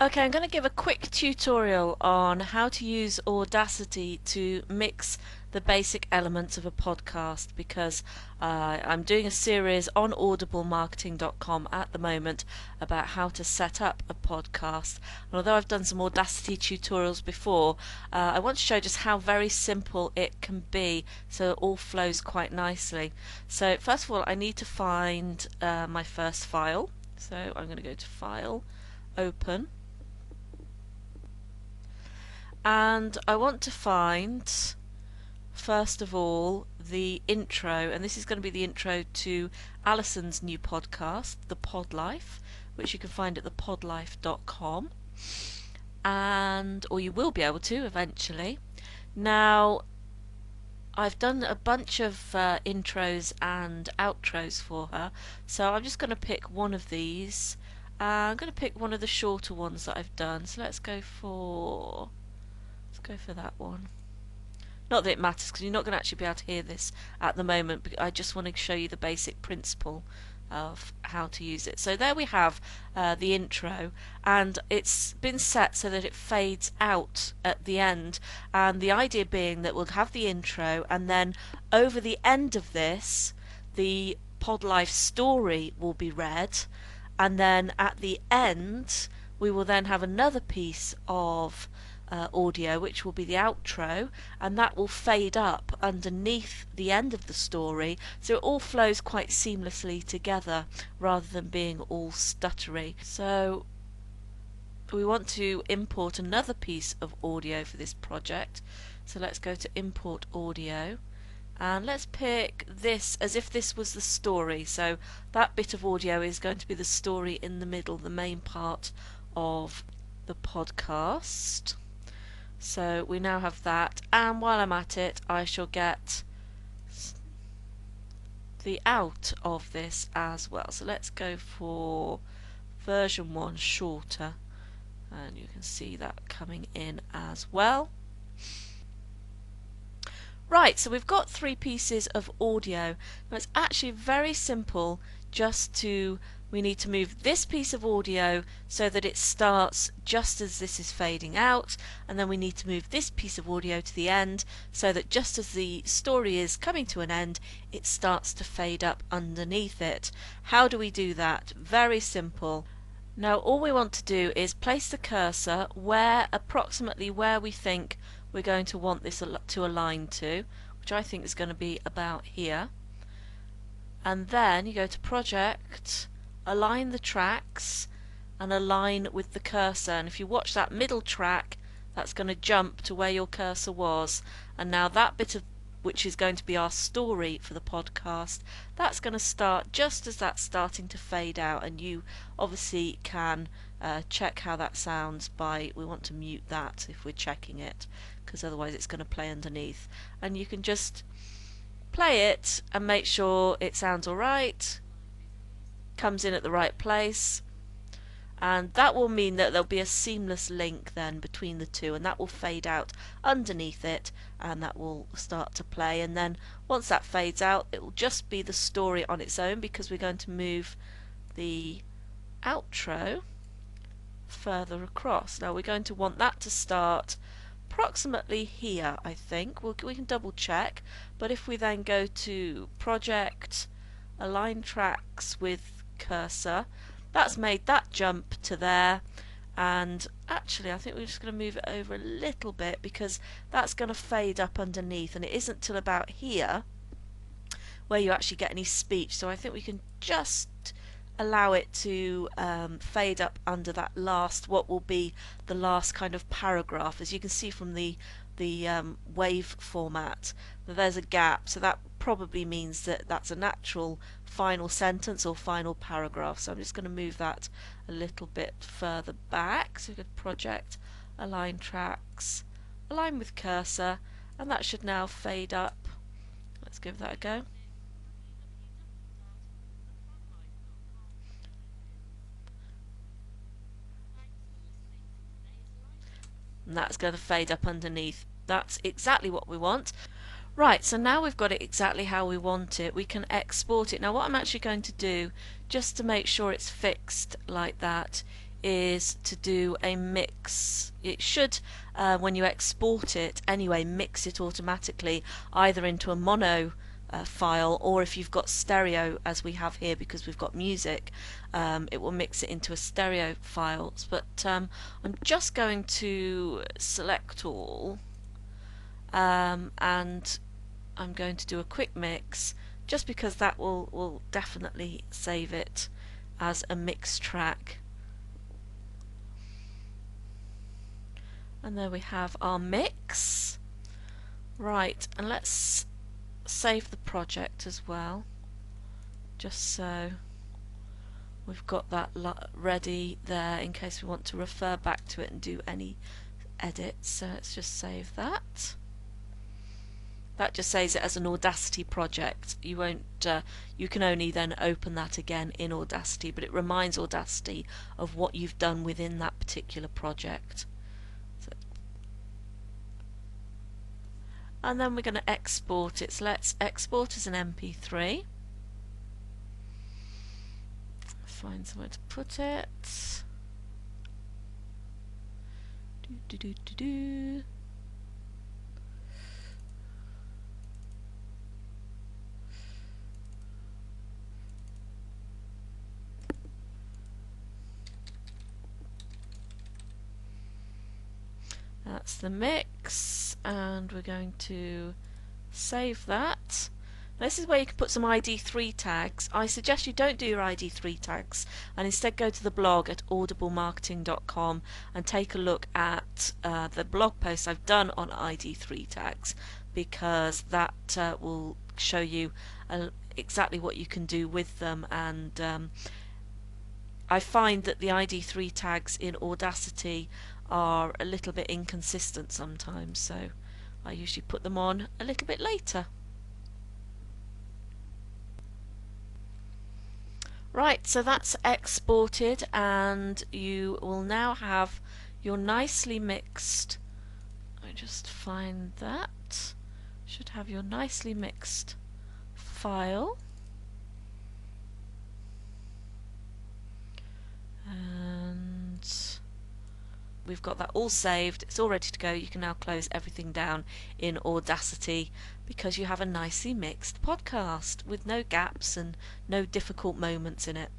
Okay, I'm going to give a quick tutorial on how to use Audacity to mix the basic elements of a podcast because I'm doing a series on audiblemarketing.com at the moment about how to set up a podcast. And although I've done some Audacity tutorials before, I want to show just how very simple it can be so it all flows quite nicely. So first of all, I need to find my first file. So I'm going to go to File, Open. And I want to find, first of all, the intro, and this is going to be the intro to Alison's new podcast, The Pod Life, which you can find at thepodlife.com, or you will be able to eventually. Now, I've done a bunch of intros and outros for her, so I'm just going to pick one of these. I'm going to pick one of the shorter ones that I've done, so let's go for that one. Not that it matters because you're not going to actually be able to hear this at the moment, but I just want to show you the basic principle of how to use it. So there we have the intro, and it's been set so that it fades out at the end, and the idea being that we'll have the intro, and then over the end of this the Pod Life story will be read, and then at the end we will then have another piece of audio, which will be the outro, and that will fade up underneath the end of the story, so it all flows quite seamlessly together rather than being all stuttery. So we want to import another piece of audio for this project, so let's go to import audio, and let's pick this as if this was the story. So that bit of audio is going to be the story in the middle, the main part of the podcast. So we now have that, and while I'm at it I shall get the out of this as well. So let's go for version 1 shorter, and you can see that coming in as well. Right, so we've got 3 pieces of audio. Now it's actually very simple, we need to move this piece of audio so that it starts just as this is fading out, and then we need to move this piece of audio to the end so that just as the story is coming to an end, it starts to fade up underneath it. How do we do that? Very simple. Now all we want to do is place the cursor approximately where we think we're going to want this to align to, which I think is going to be about here. And then you go to Project, Align the Tracks, and align with the cursor. And if you watch that middle track, that's going to jump to where your cursor was. And now that bit of which is going to be our story for the podcast, that's going to start just as that's starting to fade out. And you obviously can check how that sounds we want to mute that if we're checking it, because otherwise it's going to play underneath. And you can just play it and make sure it sounds alright, comes in at the right place, and that will mean that there'll be a seamless link then between the two, and that will fade out underneath it, and that will start to play. And then once that fades out, it will just be the story on its own, because we're going to move the outro further across. Now we're going to want that to start approximately here, I think. We can double check, but if we then go to Project, Align Tracks with Cursor, that's made that jump to there. And actually I think we're just going to move it over a little bit, because that's going to fade up underneath, and it isn't till about here where you actually get any speech. So I think we can just allow it to fade up under that what will be the last kind of paragraph. As you can see from the wave format, there's a gap, so that probably means that that's a natural final sentence or final paragraph. So I'm just going to move that a little bit further back. So we go to Project, Align Tracks, Align with Cursor, and that should now fade up. Let's give that a go. And that's going to fade up underneath. That's exactly what we want. Right, so now we've got it exactly how we want it, we can export it. Now what I'm actually going to do, just to make sure it's fixed like that, is to do a mix. It should, when you export it anyway, mix it automatically either into a mono file, or if you've got stereo as we have here because we've got music, it will mix it into a stereo file. But I'm just going to select all, and I'm going to do a quick mix just because that will definitely save it as a mixed track. And there we have our mix. Right, and let's save the project as well, just so we've got that ready there in case we want to refer back to it and do any edits. So let's just save that. That just saves it as an Audacity project. You won't. You can only then open that again in Audacity, but it reminds Audacity of what you've done within that particular project. And then we're going to export it. So let's export as an MP3. Find somewhere to put it. Do, do, do, do, do. That's the mix, and we're going to save that. This is where you can put some ID3 tags. I suggest you don't do your ID3 tags and instead go to the blog at audiblemarketing.com and take a look at the blog post I've done on ID3 tags, because that will show you exactly what you can do with them. And I find that the ID3 tags in Audacity are a little bit inconsistent sometimes, so I usually put them on a little bit later. Right, so that's exported, and you will now have your nicely mixed, I just find that, should have your nicely mixed file. And we've got that all saved, it's all ready to go. You can now close everything down in Audacity because you have a nicely mixed podcast with no gaps and no difficult moments in it.